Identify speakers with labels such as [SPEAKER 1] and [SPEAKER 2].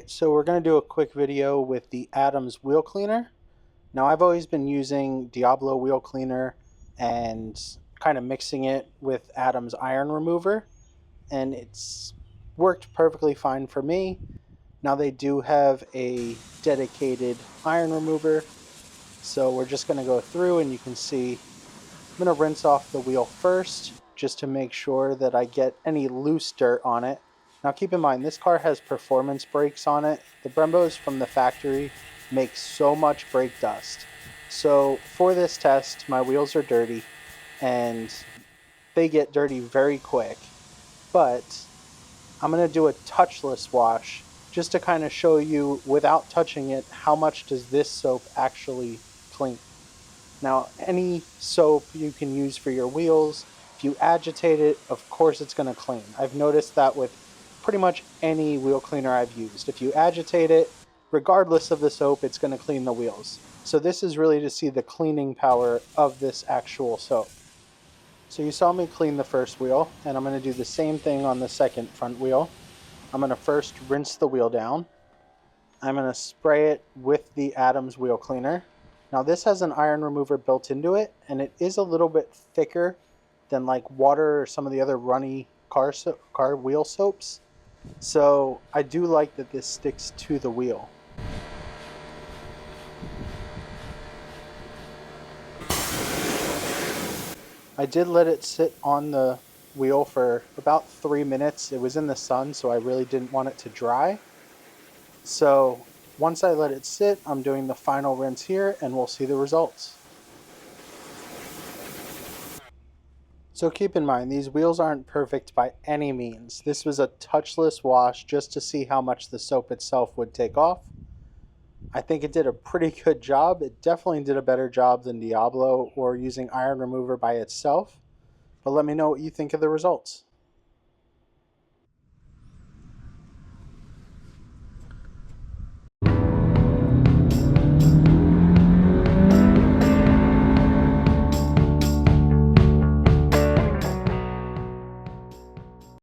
[SPEAKER 1] Alright, so we're going to do a quick video with the Adams wheel cleaner. Now I've always been using Diablo wheel cleaner and kind of mixing it with Adams iron remover, and it's worked perfectly fine for me. Now they do have a dedicated iron remover, so we're just going to go through and you can see I'm going to rinse off the wheel first just to make sure that I get any loose dirt on it. Now keep in mind, this car has performance brakes on it. The Brembos from the factory make so much brake dust. So for this test, my wheels are dirty and they get dirty very quick. But I'm going to do a touchless wash just to kind of show you without touching it how much does this soap actually clean. Now, any soap you can use for your wheels, if you agitate it, of course it's going to clean. I've noticed that with pretty much any wheel cleaner I've used. If you agitate it, regardless of the soap, it's going to clean the wheels. So this is really to see the cleaning power of this actual soap. So you saw me clean the first wheel, and I'm going to do the same thing on the second front wheel. I'm going to first rinse the wheel down. I'm going to spray it with the Adams wheel cleaner. Now this has an iron remover built into it, and it is a little bit thicker than like water or some of the other runny car wheel soaps. So I do like that this sticks to the wheel. I did let it sit on the wheel for about 3 minutes. It was in the sun, so I really didn't want it to dry. So once I let it sit, I'm doing the final rinse here and we'll see the results. So keep in mind, these wheels aren't perfect by any means. This was a touchless wash just to see how much the soap itself would take off. I think it did a pretty good job. It definitely did a better job than Diablo or using iron remover by itself. But let me know what you think of the results.